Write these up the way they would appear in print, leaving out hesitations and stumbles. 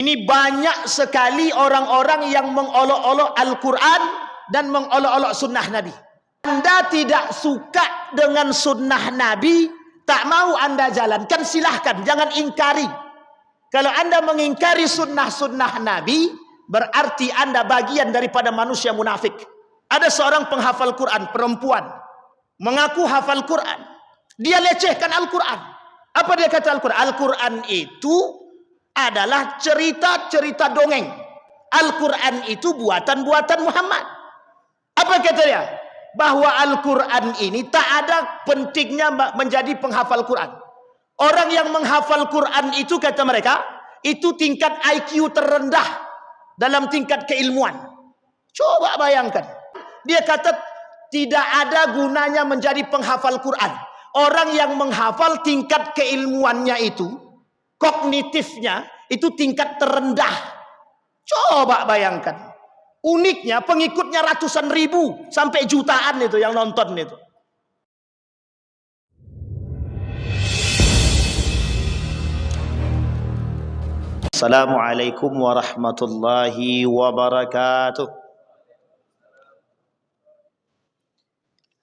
Ini banyak sekali orang-orang yang mengolok-olok Al-Quran dan mengolok-olok sunnah Nabi. Anda tidak suka dengan sunnah Nabi, tak mau Anda jalankan, silahkan, jangan ingkari. Kalau Anda mengingkari sunnah-sunnah Nabi, berarti Anda bagian daripada manusia munafik. Ada seorang penghafal Quran, perempuan, mengaku hafal Quran. Dia lecehkan Al-Quran. Apa dia kata Al-Quran? Al-Quran itu adalah cerita-cerita dongeng. Al-Quran itu buatan-buatan Muhammad. Apa kata dia? Bahwa Al-Quran ini tak ada pentingnya menjadi penghafal Quran. Orang yang menghafal Quran itu, kata mereka, itu tingkat IQ terendah dalam tingkat keilmuan. Coba bayangkan. Dia kata tidak ada gunanya menjadi penghafal Quran. Orang yang menghafal tingkat keilmuannya itu, kognitifnya itu tingkat terendah. Coba bayangkan. Uniknya pengikutnya ratusan ribu sampai jutaan itu yang nonton itu. Assalamualaikum warahmatullahi wabarakatuh.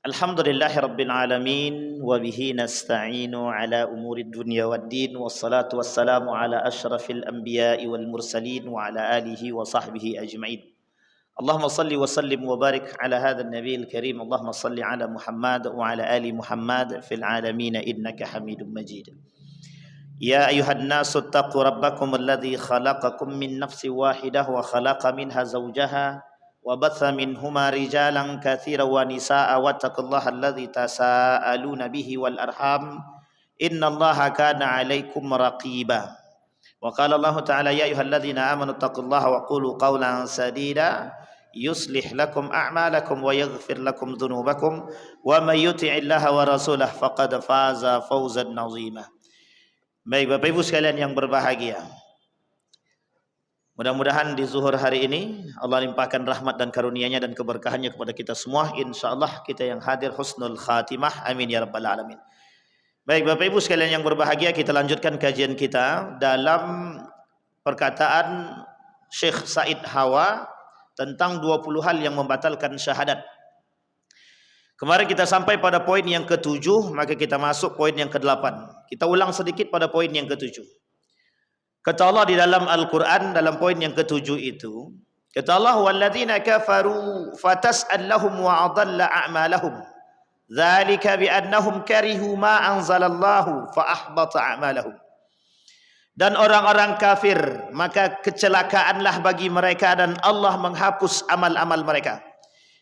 Alhamdulillahi rabbil alamin wa bihi nasta'inu ala umurid dunya waddin, wassalatu wassalamu ala asyrafil anbiya'i wal mursalin wa ala alihi wa sahbihi ajma'in. Allahumma salli wa sallim wa barik ala hadzal nabiyil karim. Allahumma salli ala Muhammad wa ala ali Muhammad fil alamin innaka Hamidum Majid. Ya ayuhan nasu taqu rabbakum alladhi khalaqakum min nafsin wahidah wa khalaqa minha zawjaha wa batha minhuma rijalan katsiran wa nisaa wattaqullaha alladhi tasaaluna bihi wal arham innallaha kana 'alaikum raqiba. Wa qala Allah ta'ala ya ayyuhalladzina amanu taqullaha wa qulu qawlan sadida yuslih lakum a'malakum wa yaghfir lakum dhunubakum wa may yuti'illaha wa rasulahu faqad faza fawzan 'azima. Baik Bapak Ibu sekalian yang berbahagia, mudah-mudahan di zuhur hari ini Allah limpahkan rahmat dan karunia-Nya dan keberkahannya kepada kita semua. InsyaAllah kita yang hadir husnul khatimah, amin ya rabbal alamin. Baik Bapak Ibu sekalian yang berbahagia, kita lanjutkan kajian kita dalam perkataan Syekh Said Hawa tentang 20 hal yang membatalkan syahadat. Kemarin kita sampai pada poin yang ke-7, maka kita masuk poin yang ke-8. Kita ulang sedikit pada poin yang ke-7. Kata Allah di dalam Al-Quran, dalam poin yang ke-7 itu, kata Allah, وَالَّذِينَ كَفَرُوا فَتَسْأَلْ لَهُمْ وَأَضَلَّ أَعْمَالَهُمْ ذَلِكَ بِأَنَّهُمْ كَرِهُوا مَا أَنزَلَ اللَّهُ فَأَحْبَطَ أَعْمَالَهُمْ. Dan orang-orang kafir, maka kecelakaanlah bagi mereka dan Allah menghapus amal-amal mereka.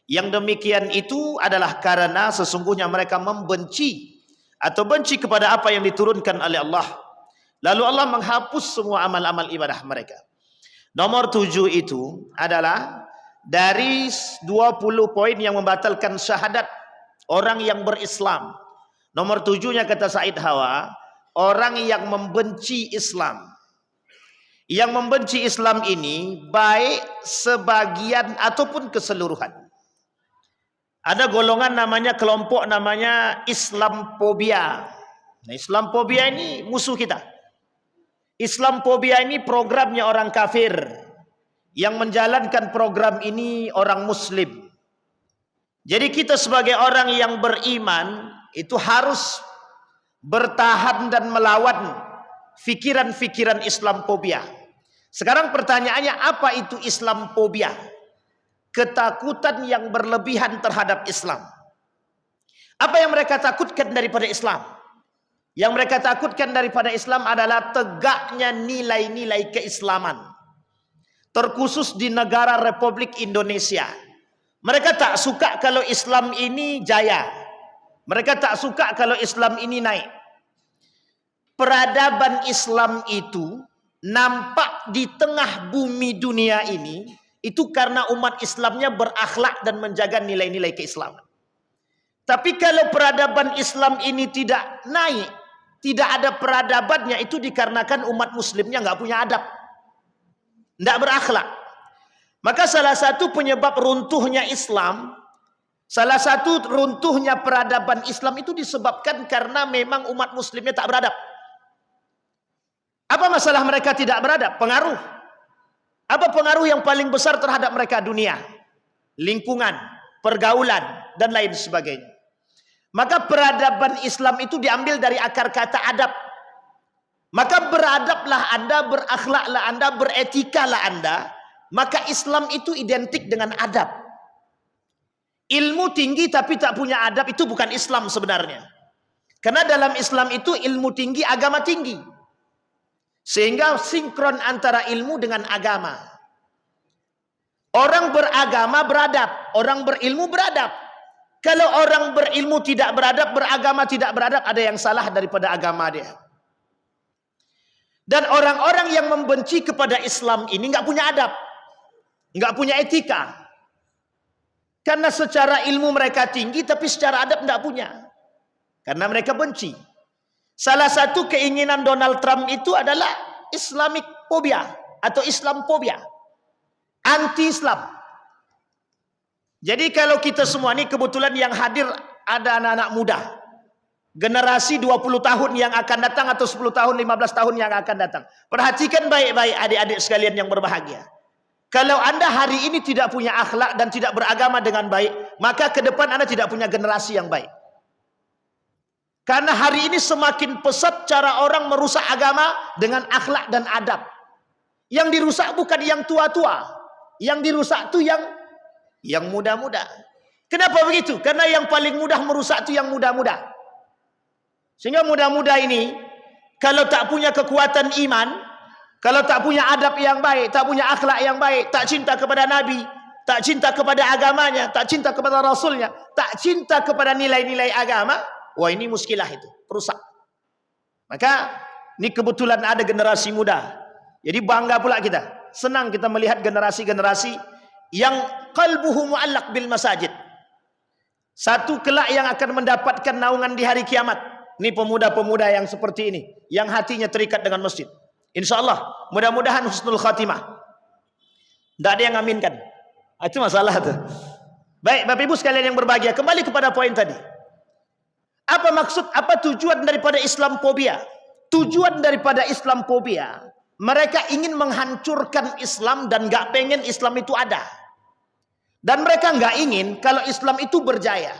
Yang demikian itu adalah karena sesungguhnya mereka membenci atau benci kepada apa yang diturunkan oleh Allah. Lalu Allah menghapus semua amal-amal ibadah mereka. Nomor 7 itu adalah dari 20 poin yang membatalkan syahadat orang yang berislam. Nomor 7-nya kata Said Hawa, orang yang membenci Islam. Yang membenci Islam ini baik sebagian ataupun keseluruhan. Ada golongan namanya, kelompok namanya Islamophobia. Nah, Islamophobia ini musuh kita. Islamophobia ini programnya orang kafir. Yang menjalankan program ini orang muslim. Jadi kita sebagai orang yang beriman itu harus bertahan dan melawan fikiran-fikiran Islamophobia. Sekarang pertanyaannya, apa itu Islamophobia? Ketakutan yang berlebihan terhadap Islam. Apa yang mereka takutkan daripada Islam? Yang mereka takutkan daripada Islam adalah tegaknya nilai-nilai keislaman. Terkhusus di negara Republik Indonesia. Mereka tak suka kalau Islam ini jaya. Mereka tak suka kalau Islam ini naik. Peradaban Islam itu nampak di tengah bumi dunia ini itu karena umat Islamnya berakhlak dan menjaga nilai-nilai keislaman. Tapi kalau peradaban Islam ini tidak naik, tidak ada peradabannya, itu dikarenakan umat muslimnya nggak punya adab, nggak berakhlak. Maka salah satu penyebab runtuhnya Islam, salah satu runtuhnya peradaban Islam itu disebabkan karena memang umat muslimnya tak beradab. Apa masalah mereka tidak beradab? Pengaruh. Apa pengaruh yang paling besar terhadap mereka? Dunia, lingkungan, pergaulan, dan lain sebagainya. Maka peradaban Islam itu diambil dari akar kata adab. Maka beradablah Anda, berakhlaklah Anda, beretikalah Anda. Maka Islam itu identik dengan adab. Ilmu tinggi tapi tak punya adab itu bukan Islam sebenarnya. Karena dalam Islam itu ilmu tinggi, agama tinggi. Sehingga sinkron antara ilmu dengan agama. Orang beragama beradab, orang berilmu beradab. Kalau orang berilmu tidak beradab, beragama tidak beradab, ada yang salah daripada agama dia. Dan orang-orang yang membenci kepada Islam ini nggak punya adab, nggak punya etika. Karena secara ilmu mereka tinggi, tapi secara adab nggak punya. Karena mereka benci. Salah satu keinginan Donald Trump itu adalah Islamic phobia atau Islamophobia, anti-Islam. Jadi kalau kita semua ini kebetulan yang hadir ada anak-anak muda, generasi 20 tahun yang akan datang atau 10 tahun, 15 tahun yang akan datang. Perhatikan baik-baik adik-adik sekalian yang berbahagia. Kalau Anda hari ini tidak punya akhlak dan tidak beragama dengan baik, maka ke depan Anda tidak punya generasi yang baik. Karena hari ini semakin pesat cara orang merusak agama dengan akhlak dan adab. Yang dirusak bukan yang tua-tua, yang dirusak itu yang muda-muda. Kenapa begitu? Karena yang paling mudah merusak itu yang muda-muda. Sehingga muda-muda ini kalau tak punya kekuatan iman, kalau tak punya adab yang baik, tak punya akhlak yang baik, tak cinta kepada Nabi, tak cinta kepada agamanya, tak cinta kepada Rasulnya, tak cinta kepada nilai-nilai agama, wah ini muskilah itu, perusak. Maka ini kebetulan ada generasi muda. Jadi bangga pula kita. Senang kita melihat generasi-generasi yang qalbuhu mu'allaq bil masajid. Satu kelak yang akan mendapatkan naungan di hari kiamat. Ini pemuda-pemuda yang seperti ini, yang hatinya terikat dengan masjid. InsyaAllah, mudah-mudahan husnul khatimah. Tidak ada yang aminkan. Itu masalah tuh. Baik, Bapak Ibu sekalian yang berbahagia, kembali kepada poin tadi. Apa maksud, apa tujuan daripada Islamophobia? Tujuan daripada Islamophobia, mereka ingin menghancurkan Islam dan gak pengen Islam itu ada. Dan mereka gak ingin kalau Islam itu berjaya.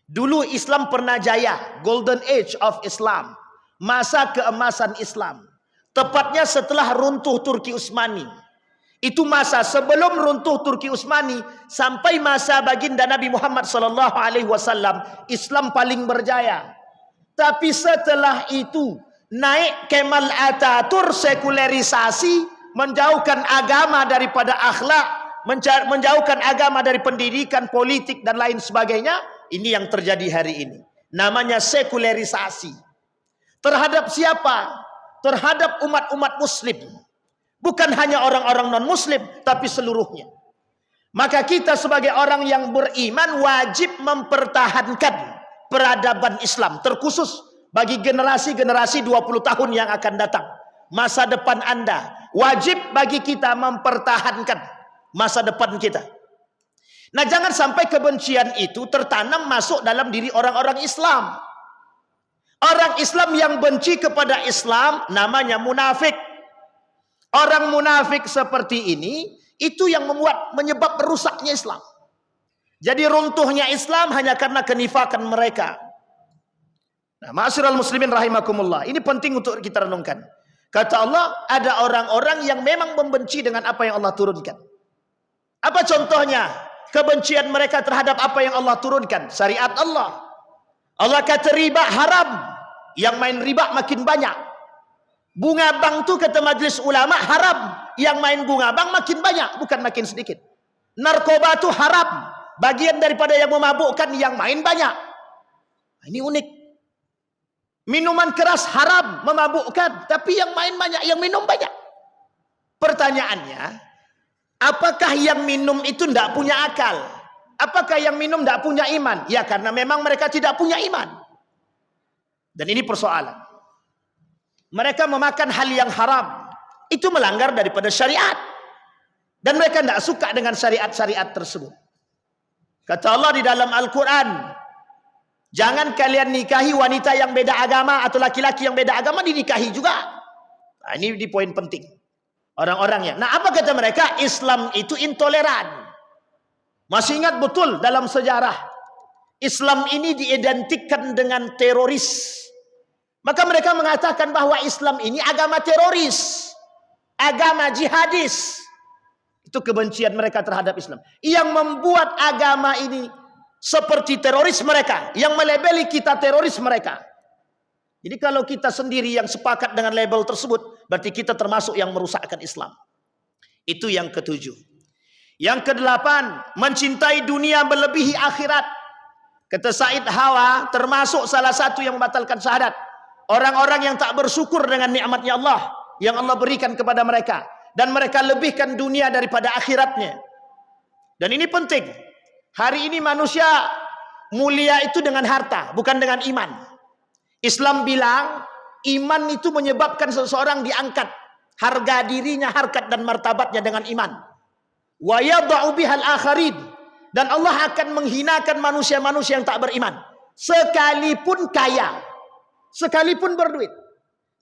Dulu Islam pernah jaya, Golden Age of Islam, masa keemasan Islam. Tepatnya setelah runtuh Turki Utsmani. Itu masa sebelum runtuh Turki Utsmani sampai masa baginda Nabi Muhammad SAW, Islam paling berjaya. Tapi setelah itu naik Kemal Atatürk, sekulerisasi, menjauhkan agama daripada akhlak, menjauhkan agama dari pendidikan, politik dan lain sebagainya. Ini yang terjadi hari ini. Namanya sekulerisasi. Terhadap siapa? Terhadap umat-umat muslim. Bukan hanya orang-orang non-muslim, tapi seluruhnya. Maka kita sebagai orang yang beriman wajib mempertahankan peradaban Islam. Terkhusus bagi generasi-generasi 20 tahun yang akan datang. Masa depan Anda. Wajib bagi kita mempertahankan masa depan kita. Nah, jangan sampai kebencian itu tertanam masuk dalam diri orang-orang Islam. Orang Islam yang benci kepada Islam namanya munafik. Orang munafik seperti ini itu yang menyebab rusaknya Islam. Jadi runtuhnya Islam hanya karena kenifakan mereka. Nah, ma'asyiral muslimin rahimakumullah. Ini penting untuk kita renungkan. Kata Allah, ada orang-orang yang memang membenci dengan apa yang Allah turunkan. Apa contohnya? Kebencian mereka terhadap apa yang Allah turunkan, syariat Allah. Allah kata riba haram, yang main riba makin banyak. Bunga bank tu kata majlis ulama haram, yang main bunga bank makin banyak, bukan makin sedikit. Narkoba tu haram, bagian daripada yang memabukkan, yang main banyak. Ini unik. Minuman keras haram, memabukkan, tapi yang main banyak, yang minum banyak. Pertanyaannya, apakah yang minum itu tidak punya akal? Apakah yang minum tidak punya iman? Ya, karena memang mereka tidak punya iman. Dan ini persoalan. Mereka memakan hal yang haram. Itu melanggar daripada syariat. Dan mereka tidak suka dengan syariat-syariat tersebut. Kata Allah di dalam Al-Quran, jangan kalian nikahi wanita yang beda agama atau laki-laki yang beda agama, dinikahi juga. Nah, ini di poin penting. Orang-orangnya. Nah, apa kata mereka? Islam itu intoleran. Masih ingat betul dalam sejarah, Islam ini diidentikan dengan teroris. Maka mereka mengatakan bahwa Islam ini agama teroris, agama jihadis. Itu kebencian mereka terhadap Islam. Yang membuat agama ini seperti teroris mereka, yang melabeli kita teroris mereka. Jadi kalau kita sendiri yang sepakat dengan label tersebut, berarti kita termasuk yang merusakkan Islam. Itu yang ketujuh. Yang kedelapan, mencintai dunia melebihi akhirat. Kata Said Hawa, termasuk salah satu yang membatalkan syahadat. Orang-orang yang tak bersyukur dengan nikmatnya Allah yang Allah berikan kepada mereka, dan mereka lebihkan dunia daripada akhiratnya. Dan ini penting. Hari ini manusia mulia itu dengan harta, bukan dengan iman. Islam bilang iman itu menyebabkan seseorang diangkat harga dirinya, harkat dan martabatnya dengan iman. Wa yadha'u bihal akharin, dan Allah akan menghinakan manusia-manusia yang tak beriman, sekalipun kaya, sekalipun berduit.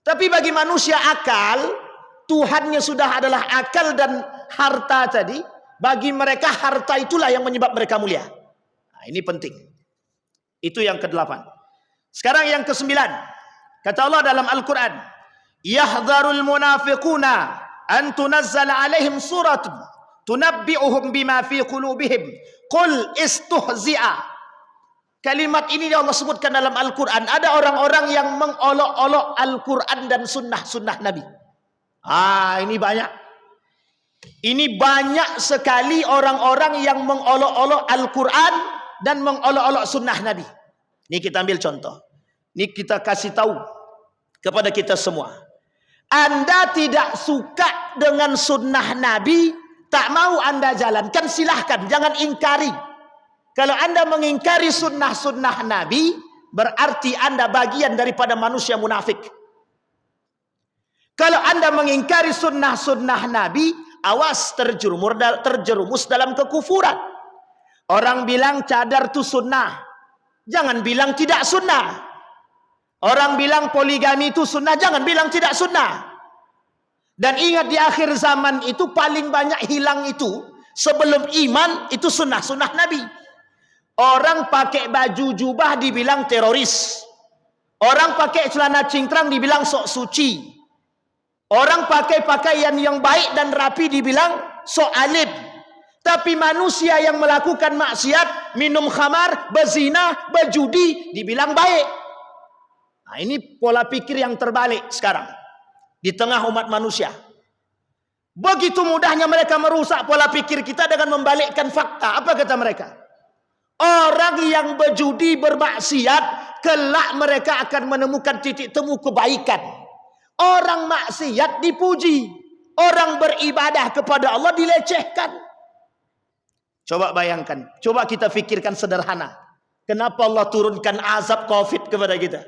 Tapi bagi manusia akal, Tuhannya sudah adalah akal dan harta tadi. Bagi mereka harta itulah yang menyebab mereka mulia. Nah, ini penting. Itu yang kedelapan. Sekarang yang kesembilan. Kata Allah dalam Al-Quran, yahdharul munafiquna an tunazzala alaihim suratun tunabbi'uhum bima fi qulubihim qul istuhzi'a. Kalimat ini Allah sebutkan dalam Al-Quran. Ada orang-orang yang mengolok-olok Al-Quran dan sunnah Nabi. Ini banyak. Ini banyak sekali orang-orang yang mengolok-olok Al-Quran dan mengolok-olok sunnah Nabi. Ini kita ambil contoh. Ini kita kasih tahu kepada kita semua. Anda tidak suka dengan sunnah Nabi, tak mau Anda jalankan, silahkan, jangan ingkari. Kalau Anda mengingkari sunnah-sunnah Nabi, berarti Anda bagian daripada manusia munafik. Kalau Anda mengingkari sunnah-sunnah Nabi, awas terjerumus dalam kekufuran. Orang bilang cadar itu sunnah, jangan bilang tidak sunnah. Orang bilang poligami itu sunnah, jangan bilang tidak sunnah. Dan ingat, di akhir zaman itu paling banyak hilang itu sebelum iman itu sunnah-sunnah Nabi. Orang pakai baju jubah dibilang teroris. Orang pakai celana cingkrang dibilang sok suci. Orang pakai pakaian yang baik dan rapi dibilang sok alim. Tapi manusia yang melakukan maksiat, minum khamar, berzina, berjudi, dibilang baik. Nah, ini pola pikir yang terbalik sekarang di tengah umat manusia. Begitu mudahnya mereka merusak pola pikir kita dengan membalikkan fakta. Apa kata mereka? Orang yang berjudi, bermaksiat, kelak mereka akan menemukan titik temu kebaikan. Orang maksiat dipuji, orang beribadah kepada Allah dilecehkan. Coba bayangkan, coba kita fikirkan sederhana. Kenapa Allah turunkan azab Covid kepada kita?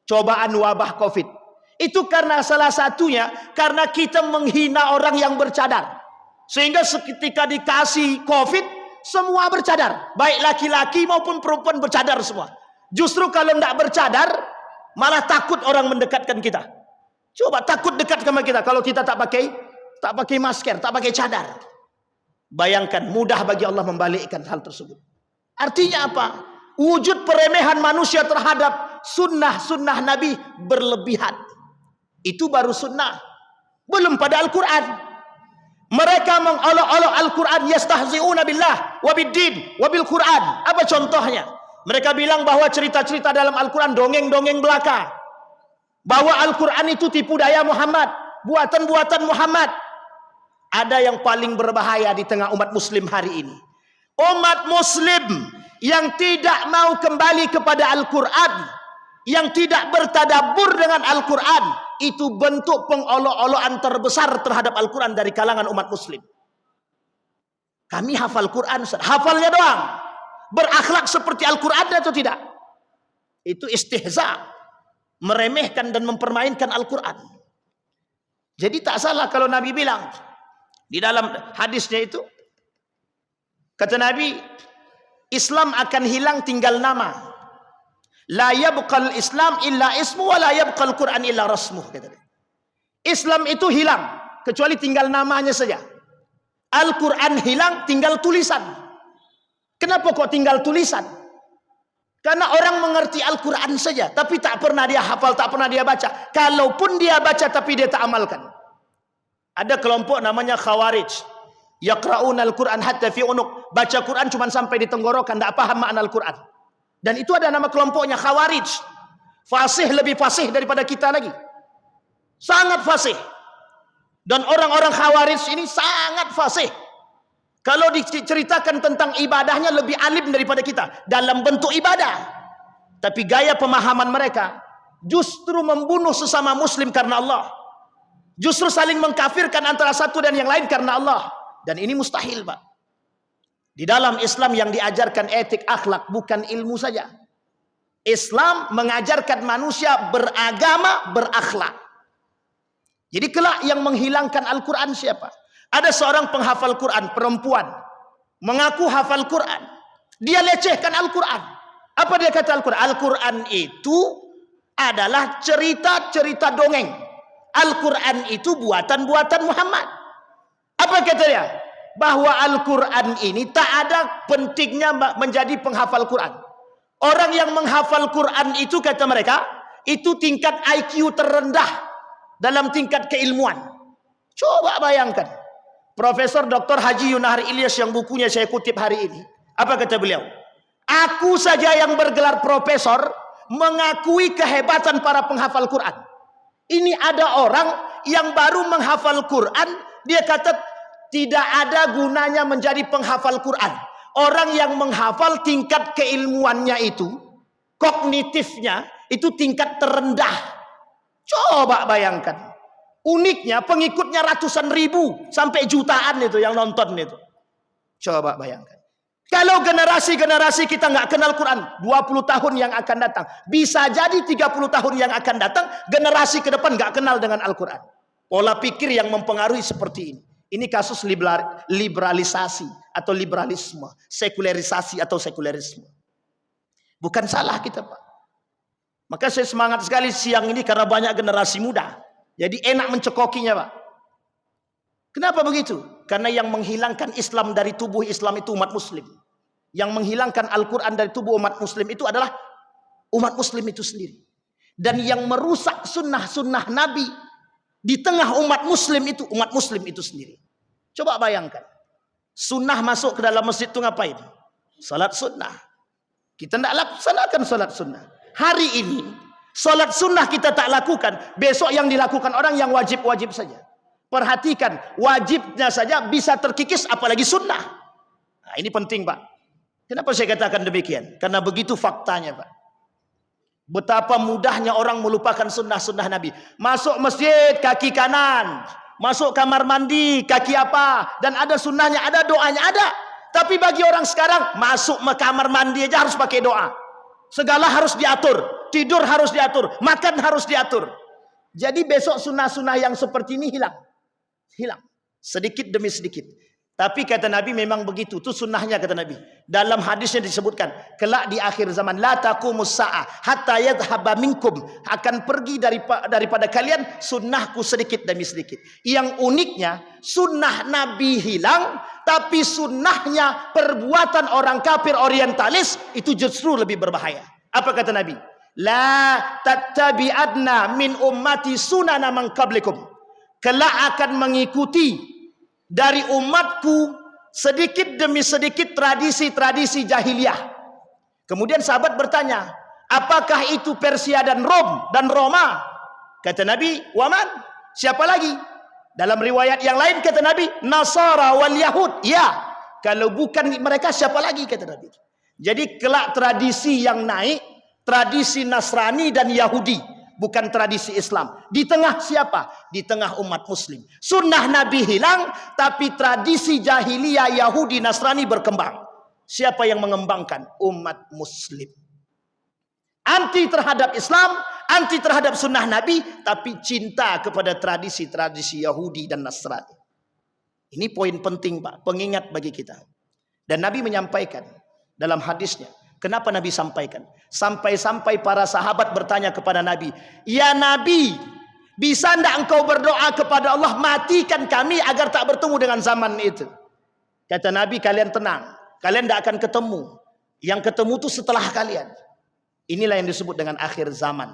Cobaan wabah Covid. Itu karena salah satunya, karena kita menghina orang yang bercadar. Sehingga seketika dikasih Covid, semua bercadar. Baik laki-laki maupun perempuan bercadar semua. Justru kalau tidak bercadar, malah takut orang mendekatkan kita. Coba takut dekat sama kita kalau kita tak pakai masker, tak pakai cadar. Bayangkan, mudah bagi Allah membalikkan hal tersebut. Artinya apa? Wujud peremehan manusia terhadap sunnah Nabi berlebihan. Itu baru sunnah, belum pada Al-Quran. Mereka mengolok-olok Al-Quran, yastahzi'una billah wabiddin wabil Quran. Apa contohnya? Mereka bilang bahwa cerita-cerita dalam Al-Quran dongeng-dongeng belaka, bahwa Al-Quran itu tipu daya Muhammad, buatan-buatan Muhammad. Ada yang paling berbahaya di tengah umat muslim hari ini. Umat muslim yang tidak mau kembali kepada Al-Quran, yang tidak bertadabbur dengan Al-Quran, itu bentuk pengolok-olokan terbesar terhadap Al-Quran dari kalangan umat muslim. Kami hafal Quran, hafalnya doang. Berakhlak seperti Al-Quran atau tidak? Itu istihza, meremehkan dan mempermainkan Al-Quran. Jadi tak salah kalau Nabi bilang di dalam hadisnya itu, kata Nabi, Islam akan hilang tinggal nama. La yabqal Islam illa ismu wa la yabqal Quran illa rasmuh. Islam itu hilang, kecuali tinggal namanya saja. Al-Quran hilang, tinggal tulisan. Kenapa kok tinggal tulisan? Karena orang mengerti Al-Quran saja, tapi tak pernah dia hafal, tak pernah dia baca. Kalaupun dia baca, tapi dia tak amalkan. Ada kelompok namanya Khawarij. Yaqra'un Al-Quran hatta fi unuq. Baca Quran cuma sampai di tenggorokan, tak paham makna Al-Quran. Dan itu ada nama kelompoknya Khawarij. Fasih, lebih fasih daripada kita lagi. Sangat fasih. Dan orang-orang Khawarij ini sangat fasih. Kalau diceritakan tentang ibadahnya lebih alim daripada kita dalam bentuk ibadah. Tapi gaya pemahaman mereka justru membunuh sesama muslim karena Allah. Justru saling mengkafirkan antara satu dan yang lain karena Allah. Dan ini mustahil, Pak. Di dalam Islam yang diajarkan etik akhlak, bukan ilmu saja. Islam mengajarkan manusia beragama, berakhlak. Jadi kelak yang menghilangkan Al-Quran siapa? Ada seorang penghafal Quran, perempuan, mengaku hafal Quran. Dia lecehkan Al-Quran. Apa dia kata Al-Quran? Al-Quran itu adalah cerita-cerita dongeng. Al-Quran itu buatan-buatan Muhammad. Apa kata dia? Bahwa Al-Quran ini tak ada pentingnya menjadi penghafal Quran. Orang yang menghafal Quran itu, kata mereka, itu tingkat IQ terendah dalam tingkat keilmuan. Coba bayangkan. Profesor Dr. Haji Yunahar Ilyas yang bukunya saya kutip hari ini. Apa kata beliau? Aku saja yang bergelar profesor mengakui kehebatan para penghafal Quran. Ini ada orang yang baru menghafal Quran, dia kata tidak ada gunanya menjadi penghafal Quran. Orang yang menghafal tingkat keilmuannya itu, kognitifnya itu tingkat terendah. Coba bayangkan. Uniknya pengikutnya ratusan ribu sampai jutaan itu yang nonton itu. Coba bayangkan. Kalau generasi-generasi kita nggak kenal Quran, 20 tahun yang akan datang, bisa jadi 30 tahun yang akan datang, generasi ke depan nggak kenal dengan Al-Quran. Pola pikir yang mempengaruhi seperti ini. Ini kasus liberalisasi atau liberalisme, sekularisasi atau sekularisme. Bukan salah kita, Pak. Maka saya semangat sekali siang ini karena banyak generasi muda. Jadi enak mencekokinya, Pak. Kenapa begitu? Karena yang menghilangkan Islam dari tubuh Islam itu umat muslim. Yang menghilangkan Al-Quran dari tubuh umat muslim itu adalah umat muslim itu sendiri. Dan yang merusak sunnah-sunnah Nabi di tengah umat muslim itu sendiri. Coba bayangkan. Sunnah masuk ke dalam masjid itu ngapain? Salat sunnah. Kita tidak laksanakan salat sunnah. Hari ini salat sunnah kita tak lakukan, besok yang dilakukan orang yang wajib-wajib saja. Perhatikan, wajibnya saja bisa terkikis, apalagi sunnah. Nah, ini penting, Pak. Kenapa saya katakan demikian? Karena begitu faktanya, Pak. Betapa mudahnya orang melupakan sunnah-sunnah Nabi. Masuk masjid kaki kanan, masuk kamar mandi kaki apa, dan ada sunnahnya, ada doanya, ada. Tapi bagi orang sekarang masuk kamar mandi aja harus pakai doa. Segala harus diatur, tidur harus diatur, makan harus diatur. Jadi besok sunnah-sunnah yang seperti ini hilang. Hilang. Sedikit demi sedikit. Tapi kata Nabi memang begitu. Itu sunnahnya kata Nabi. Dalam hadisnya disebutkan. Kelak di akhir zaman. La taqumus sa'ah hatta yadhhaba minkum. Akan pergi daripada kalian sunnahku sedikit demi sedikit. Yang uniknya sunnah Nabi hilang. Tapi sunnahnya perbuatan orang kafir orientalis itu justru lebih berbahaya. Apa kata Nabi? La tattabi'adna min ummati sunana man qablikum. Kelak akan mengikuti dari umatku sedikit demi sedikit tradisi-tradisi jahiliyah. Kemudian sahabat bertanya, apakah itu Persia dan Roma? Kata Nabi, waman? Siapa lagi? Dalam riwayat yang lain kata Nabi, Nasara wal Yahud. Ya, kalau bukan mereka siapa lagi kata Nabi. Jadi kelak tradisi yang naik, tradisi Nasrani dan Yahudi. Bukan tradisi Islam. Di tengah siapa? Di tengah umat muslim. Sunnah Nabi hilang, tapi tradisi jahiliyah Yahudi Nasrani berkembang. Siapa yang mengembangkan? Umat muslim. Anti terhadap Islam, anti terhadap sunnah Nabi, tapi cinta kepada tradisi-tradisi Yahudi dan Nasrani. Ini poin penting, Pak, pengingat bagi kita. Dan Nabi menyampaikan dalam hadisnya. Kenapa Nabi sampaikan? Sampai-sampai para sahabat bertanya kepada Nabi, ya Nabi, Bisa tidak engkau berdoa kepada Allah, matikan kami agar tak bertemu dengan zaman itu? Kata Nabi, kalian tenang, kalian tidak akan ketemu. Yang ketemu itu setelah kalian. Inilah yang disebut dengan akhir zaman.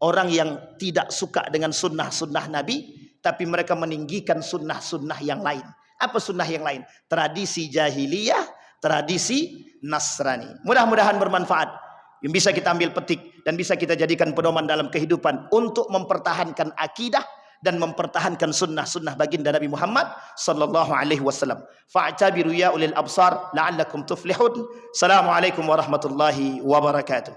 Orang yang tidak suka dengan sunnah-sunnah Nabi, tapi mereka meninggikan sunnah-sunnah yang lain. Apa sunnah yang lain? Tradisi jahiliyah, tradisi Nasrani. Mudah-mudahan bermanfaat. Yang bisa kita ambil petik dan bisa kita jadikan pedoman dalam kehidupan untuk mempertahankan akidah dan mempertahankan sunnah-sunnah baginda Nabi Muhammad sallallahu alaihi wasallam. Fa'tabiru ya ulil absar la'allakum tuflihun. Assalamualaikum warahmatullahi wabarakatuh.